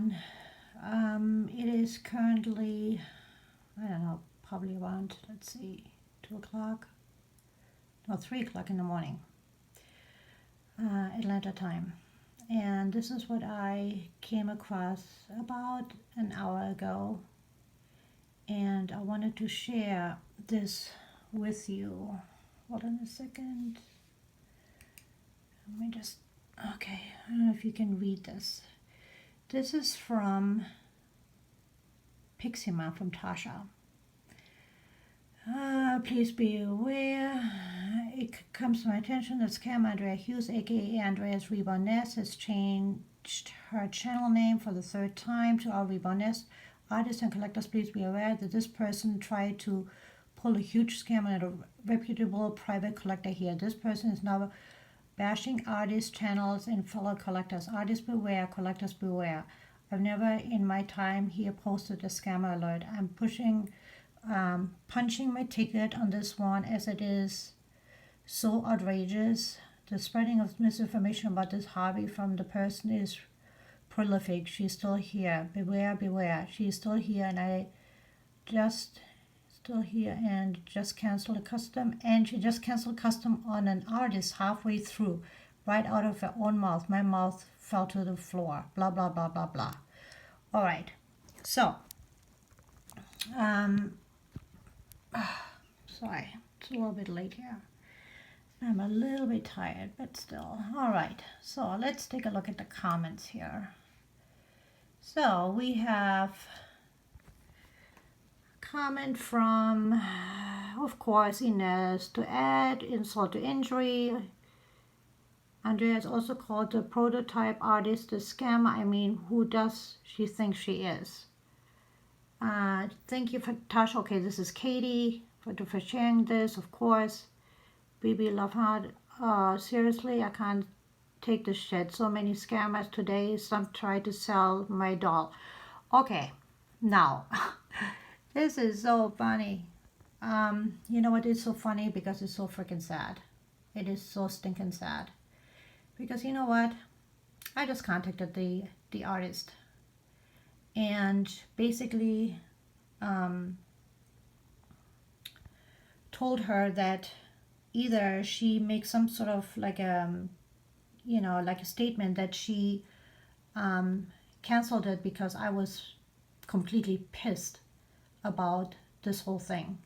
everyone. It is currently, I don't know, probably around, let's see, 2 o'clock, no, 3 o'clock in the morning, Atlanta time. And this is what I came across about an hour ago. And I wanted to share this with you. Hold on a second. Let me just, okay, I don't know if you can read this. This is from Pixie Mom, from Tasha. Please be aware, it comes to my attention that scammer Andrea Hughes, aka Andrea's Reborn Nest, has changed her channel name for the third time to Our Reborn Nest. Artists and collectors, please be aware that this person tried to pull a huge scam on a reputable private collector here. This person is now bashing artists' channels and fellow collectors. Artists beware, collectors beware. I've never in my time here posted a scammer alert. I'm punching my ticket on this one, as it is so outrageous. The spreading of misinformation about this hobby from the person is prolific. She's still here. Beware, beware. She's still here, and I just still here and just canceled a custom, and she just canceled custom on an artist halfway through, right out of her own mouth. My mouth fell to the floor. Blah blah blah blah blah. All right, so sorry, it's a little bit late here. I'm a little bit tired, but still. All right, so let's take a look at the comments here. So we have comment from, of course, Inez. To add insult to injury, Andrea is also called the prototype artist, the scammer. I mean, who does she think she is? Thank you for Tasha. Okay, this is Katie for sharing this, of course. BB Love Heart. Seriously, I can't take this shit. So many scammers today. Some try to sell my doll. Okay, now. This is so funny. You know what is so funny? Because it's so freaking sad. It is so stinking sad. Because you know what? I just contacted the artist. And basically told her that either she makes some sort of like a statement that she canceled it because I was completely pissed about this whole thing,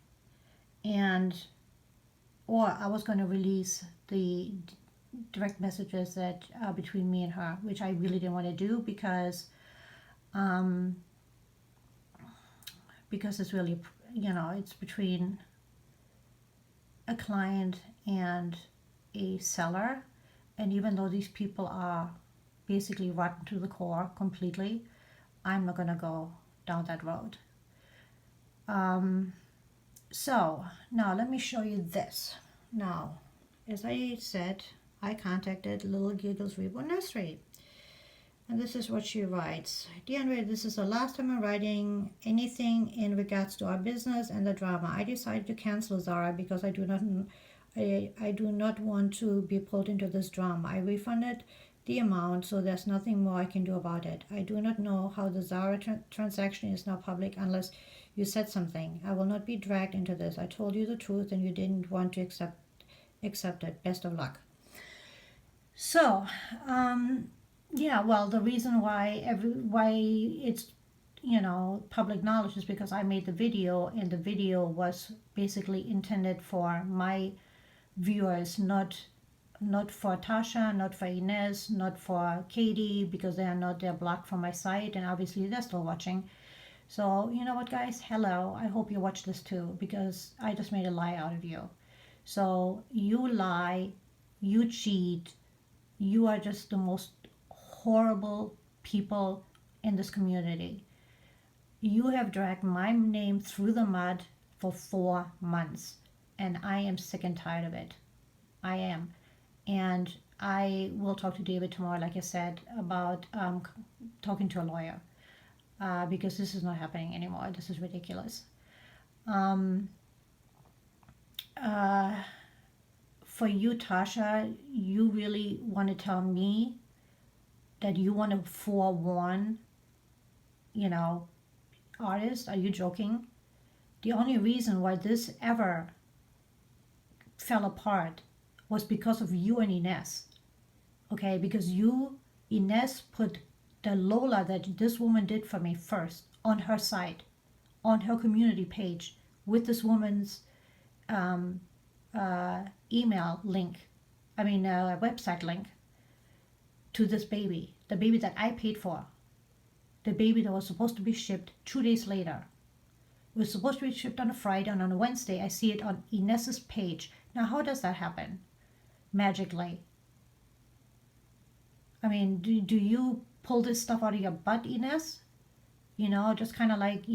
or I was going to release the direct messages that are between me and her, which I really didn't want to do because it's really, it's between a client and a seller, and even though these people are basically rotten to the core completely, I'm not going to go down that road. So now let me show you this. Now, as I said, I contacted Little Giggles Reborn Nursery, and this is what she writes. Dear Andrea, this is the last time I'm writing anything in regards to our business and the drama. I decided to cancel Zara because I do not want to be pulled into this drama. I refunded the amount, so there's nothing more I can do about it. I do not know how the Zara transaction is now public unless you said something. I will not be dragged into this. I told you the truth and you didn't want to accept it. Best of luck. So, yeah, well, the reason why it's public knowledge is because I made the video, and the video was basically intended for my viewers, not for Tasha, not for Inez, not for Katie, because they're blocked from my site, and obviously they're still watching. So you know what, guys? Hello, I hope you watch this too, because I just made a lie out of you. So you lie, you cheat, you are just the most horrible people in this community. You have dragged my name through the mud for 4 months, and I am sick and tired of it. I am. And I will talk to David tomorrow, like I said, about talking to a lawyer, because this is not happening anymore. This is ridiculous. For you, Tasha, you really want to tell me that you want to forewarn artist, are you joking? The only reason why this ever fell apart was because of you and Ines. Okay, because you, Ines, put the Lola that this woman did for me first on her site, on her community page, with this woman's email link, website link to this baby, the baby that I paid for, the baby that was supposed to be shipped 2 days later. It was supposed to be shipped on a Friday, and on a Wednesday I see it on Ines's page. Now, how does that happen? Magically. I mean, do you pull this stuff out of your butt, Ines? Just kind of like,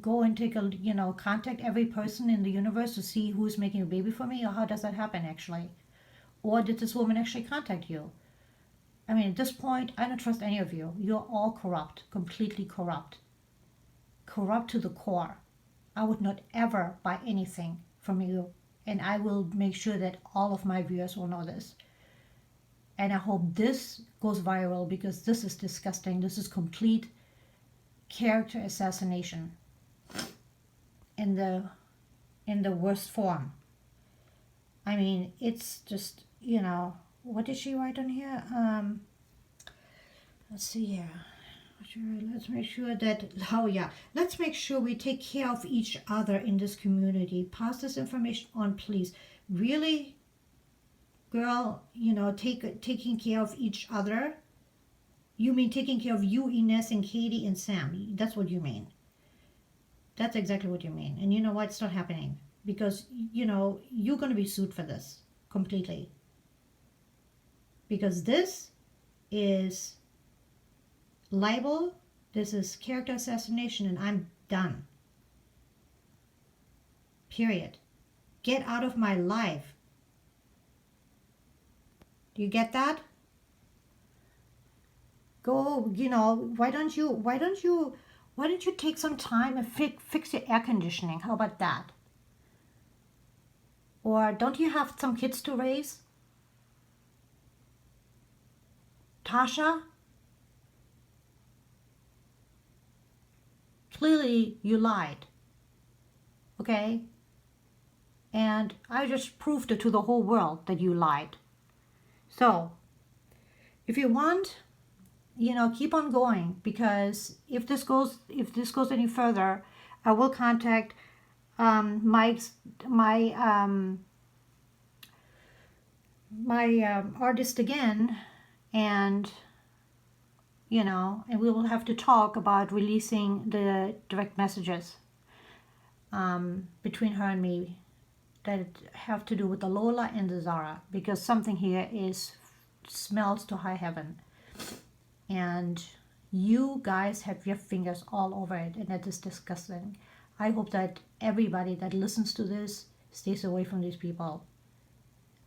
go and take a, contact every person in the universe to see who's making a baby for me? Or how does that happen, actually? Or did this woman actually contact you? I mean, at this point, I don't trust any of you. You're all corrupt, completely corrupt. Corrupt to the core. I would not ever buy anything from you. And I will make sure that all of my viewers will know this. And I hope this goes viral, because this is disgusting. This is complete character assassination in the worst form. I mean, it's just, what did she write on here? Let's see here. Let's make sure that, let's make sure we take care of each other in this community. Pass this information on, please. Really, girl, taking care of each other? You mean taking care of you, Ines, and Katie, and Sam? That's what you mean. That's exactly what you mean. And you know what? It's not happening. Because, you're going to be sued for this completely. Because this is libel, this is character assassination, and I'm done. Period. Get out of my life. Do you get that? Go, why don't you take some time and fix your air conditioning? How about that? Or don't you have some kids to raise? Tasha? Clearly you lied. Okay? And I just proved it to the whole world that you lied. So, if you want, keep on going, because if this goes any further, I will contact my artist again, and and we will have to talk about releasing the direct messages between her and me that have to do with the Lola and the Zara, because something here smells to high heaven. And you guys have your fingers all over it, and that is disgusting. I hope that everybody that listens to this stays away from these people.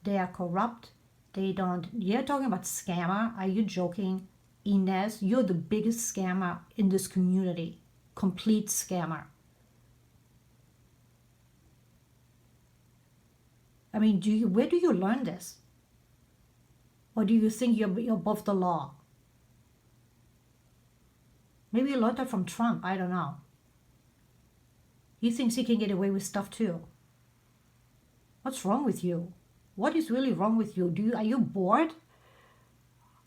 They are corrupt. You're talking about scammer. Are you joking? Ines, you're the biggest scammer in this community. Complete scammer. I mean, where do you learn this? Or do you think you're above the law? Maybe you learned that from Trump. I don't know. He thinks he can get away with stuff too. What's wrong with you? What is really wrong with you? Are you bored?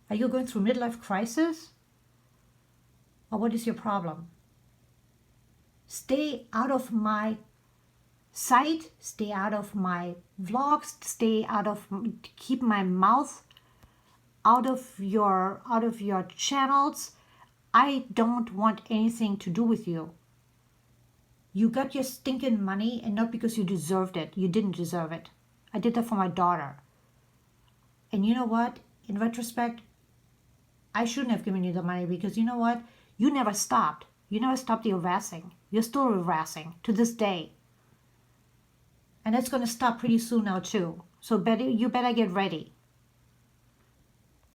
Are you going through midlife crisis? Or what is your problem? Stay out of my site. Stay out of my vlogs. Keep my mouth out of your channels. I don't want anything to do with you. You got your stinking money, and not because you deserved it. You didn't deserve it. I did that for my daughter. And you know what? In retrospect, I shouldn't have given you the money, because you know what? You never stopped. You never stopped the harassing. You're still harassing to this day. And that's going to stop pretty soon now too. So you better get ready.